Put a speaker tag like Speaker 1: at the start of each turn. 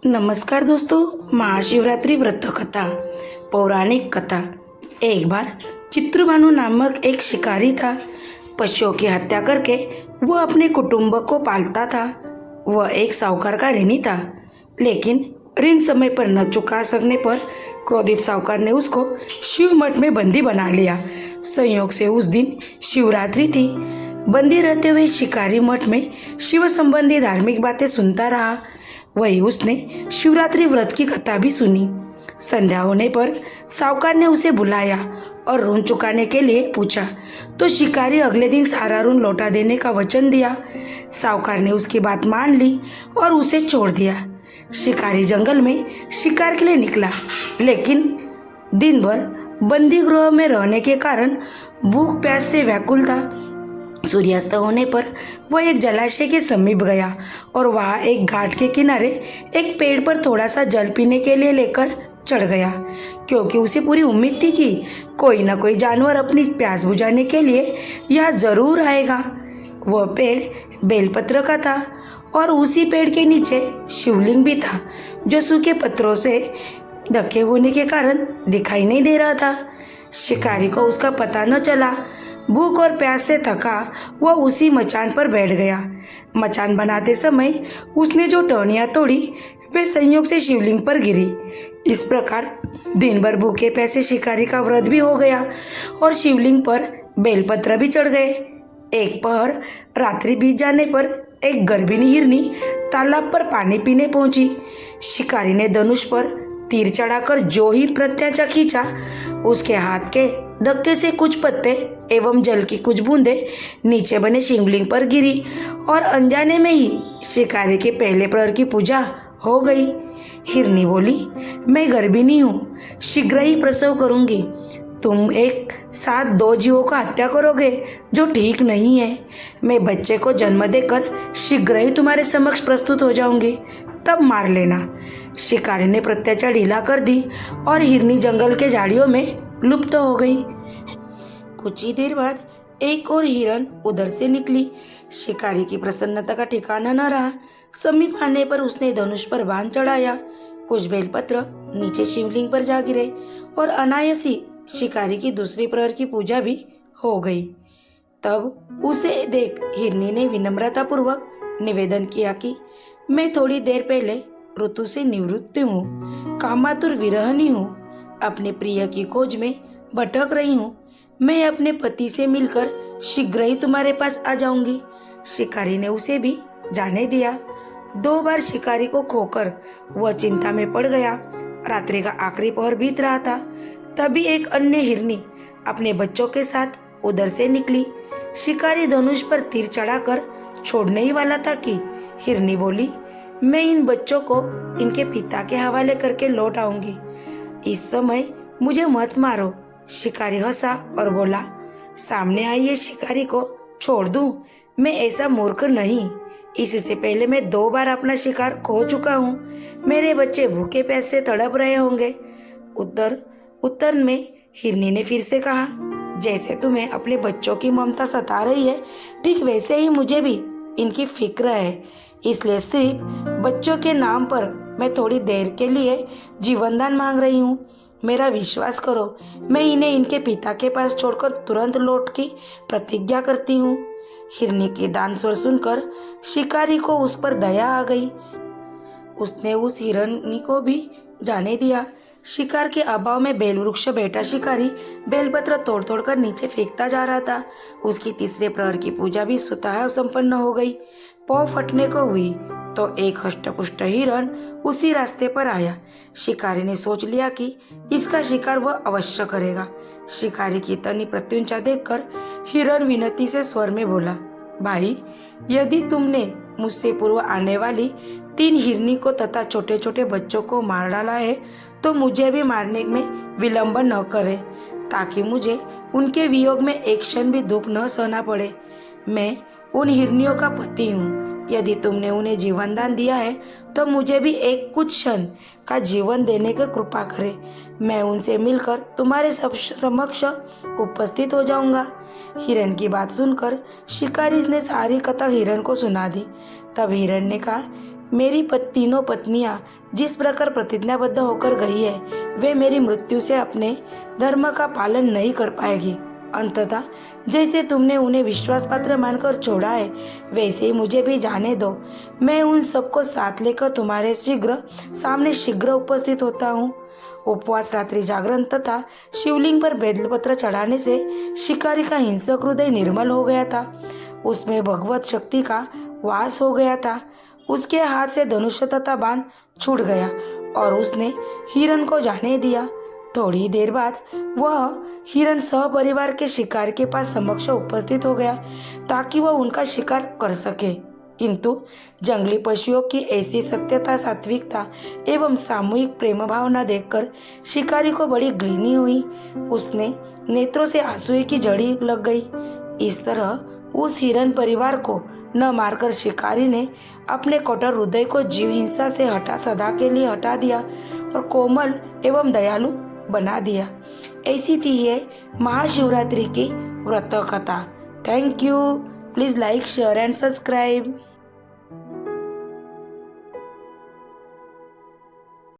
Speaker 1: नमस्कार दोस्तों, महाशिवरात्रि व्रत कथा। पौराणिक कथा। एक बार चित्रभानु नामक एक शिकारी था। पशुओं की हत्या करके वह अपने कुटुंब को पालता था। वह एक साहूकार का ऋणी था, लेकिन ऋण समय पर न चुका सकने पर क्रोधित साहूकार ने उसको शिव मठ में बंदी बना लिया। संयोग से उस दिन शिवरात्रि थी। बंदी रहते हुए शिकारी मठ में शिव संबंधी धार्मिक बातें सुनता रहा। वही उसने शिवरात्रि व्रत की कथा भी सुनी। संध्या होने पर साहूकार ने उसे बुलाया और ऋण चुकाने के लिए पूछा, तो शिकारी अगले दिन सारा ऋण लौटा देने का वचन दिया। साहूकार ने उसकी बात मान ली और उसे छोड़ दिया। शिकारी जंगल में शिकार के लिए निकला, लेकिन दिन भर बंदी गृह में रहने के कारण भूख प्यास से व्याकुल था। सूर्यास्त होने पर वह एक जलाशय के समीप गया और वहां एक घाट के किनारे एक पेड़ पर थोड़ा सा जल पीने के लिए लेकर चढ़ गया, क्योंकि उसे पूरी उम्मीद थी कि कोई न कोई जानवर अपनी प्यास बुझाने के लिए यहाँ जरूर आएगा। वह पेड़ बेलपत्र का था और उसी पेड़ के नीचे शिवलिंग भी था, जो सूखे पत्थरों से ढके होने के कारण दिखाई नहीं दे रहा था। शिकारी को उसका पता न चला। भूख और प्यास से थका वह उसी मचान पर बैठ गया। मचान बनाते समय उसने जो टहनियाँ तोड़ी वे संयोग से शिवलिंग पर गिरी। इस प्रकार दिन भर भूखे प्यासे शिकारी का व्रत भी हो गया और शिवलिंग पर बेलपत्र भी चढ़ गए। एक पहर रात्रि बीत जाने पर एक गर्भिणी हिरनी तालाब पर पानी पीने पहुंची। शिकारी ने धनुष पर तीर चढ़ाकर जो ही प्रत्याचा खींचा, उसके हाथ के धक्के से कुछ पत्ते एवं जल की कुछ बूंदें नीचे बने शिवलिंग पर गिरी और अनजाने में ही शिकारी के पहले प्रहर की पूजा हो गई। हिरनी बोली, मैं गर्भिणी हूँ, शीघ्र ही प्रसव करूंगी। तुम एक साथ दो जीवों का हत्या करोगे, जो ठीक नहीं है। मैं बच्चे को जन्म देकर शीघ्र ही तुम्हारे समक्ष प्रस्तुत हो जाऊंगी, तब मार लेना। शिकारी ने प्रत्याचा ढीला कर दी और हिरनी जंगल के झाड़ियों में लुप्त हो गई। कुछ ही देर बाद एक और हिरन उधर से निकली। शिकारी की प्रसन्नता का ठिकाना न रहा। समीप आने पर उसने धनुष पर बाण चढ़ाया। कुछ बेलपत्र नीचे शिवलिंग पर जा गिरे और अनायासी शिकारी की दूसरी प्रहर की पूजा भी हो गई। तब उसे देख हिरनी ने विनम्रतापूर्वक निवेदन किया कि मैं थोड़ी देर पहले ऋतु से निवृत्त हूँ, कामातुर विरहनी हूँ, अपने प्रिय की खोज में भटक रही हूँ। मैं अपने पति से मिलकर शीघ्र ही तुम्हारे पास आ जाऊंगी। शिकारी ने उसे भी जाने दिया। 2 बार शिकारी को खोकर वह चिंता में पड़ गया। रात्रि का आखिरी पहर बीत रहा था। तभी एक अन्य हिरनी अपने बच्चों के साथ उधर से निकली। शिकारी धनुष पर तीर चढ़ाकर छोड़ने ही वाला था कि हिरनी बोली, मैं इन बच्चों को इनके पिता के हवाले करके लौट आऊंगी। इस समय मुझे मत मारो। शिकारी हंसा और बोला, सामने आइए शिकारी को छोड़ दूं? मैं ऐसा मूर्ख नहीं। इससे पहले मैं 2 बार अपना शिकार खो चुका हूँ। मेरे बच्चे भूखे प्यासे से तड़प रहे होंगे। उत्तर में हिरनी ने फिर से कहा, जैसे तुम्हें अपने बच्चों की ममता सता रही है, ठीक वैसे ही मुझे भी इनकी फिक्र है। इसलिए सिर्फ बच्चों के नाम पर मैं थोड़ी देर के लिए जीवनदान मांग रही हूँ। मेरा विश्वास करो, मैं इन्हें इनके पिता के पास छोड़कर तुरंत लौट की प्रतिज्ञा करती हूँ। हिरनी की दान स्वर सुनकर शिकारी को उस पर दया आ गई। उसने उस हिरनी को भी जाने दिया। शिकार के अभाव में बेलवृक्ष बैठा शिकारी बेलपत्र तोड़ तोड़ कर नीचे फेंकता जा रहा था। उसकी तीसरे प्रहर की पूजा भी स्वतः संपन्न हो गई। पौ फटने को हुई तो एक हष्टपुष्ट हिरण उसी रास्ते पर आया। शिकारी ने सोच लिया कि इसका शिकार वह अवश्य करेगा। शिकारी की तनी प्रत्युंचा देखकर हिरण विनती से स्वर में बोला, भाई, यदि तुमने मुझसे पूर्व आने वाली 3 हिरनी को तथा छोटे छोटे बच्चों को मार डाला है, तो मुझे भी मारने में विलंब न करे, ताकि मुझे उनके वियोग में एक क्षण भी दुख न सहना पड़े। मैं उन हिरनियों का पति हूँ। यदि तुमने उन्हें जीवन दान दिया है, तो मुझे भी एक कुछ क्षण का जीवन देने की कृपा करे। मैं उनसे मिलकर तुम्हारे समक्ष उपस्थित हो जाऊंगा। हिरण की बात सुनकर शिकारी ने सारी कथा हिरण को सुना दी। तब हिरण ने कहा, तीनों पत्नियां जिस प्रकार प्रतिज्ञाबद्ध होकर गई है, वे मेरी मृत्यु से अपने धर्म का पालन नहीं कर पाएगी। अंततः जैसे तुमने उन्हें विश्वास पात्र मानकर छोड़ा है, वैसे ही मुझे भी जाने दो। मैं उन सबको साथ लेकर तुम्हारे सामने शीघ्र उपस्थित होता हूँ। उपवास, रात्रि जागरण तथा शिवलिंग पर बेलपत्र चढ़ाने से शिकारी का हिंसक हृदय निर्मल हो गया था। उसमें भगवत शक्ति का वास हो गया था। उसके हाथ से धनुष तथा बाण छूट गया और उसने हिरण को जाने दिया। थोड़ी देर बाद वह हिरण सहपरिवार के शिकार के पास समक्ष उपस्थित हो गया ताकि वह उनका शिकार कर सके। किंतु जंगली पशुओं की ऐसी सत्यता, सात्विकता एवं सामूहिक प्रेम भावना देखकर शिकारी को बड़ी ग्लानि हुई। उसने नेत्रों से आंसू की झड़ी लग गई। इस तरह उस हिरण परिवार को न मारकर शिकारी ने अपने कठोर हृदय को जीव हिंसा से सदा के लिए हटा दिया और कोमल एवं दयालु बना दिया। ऐसी थी ये महाशिवरात्रि की व्रत कथा। Thank you. Please like, share and subscribe.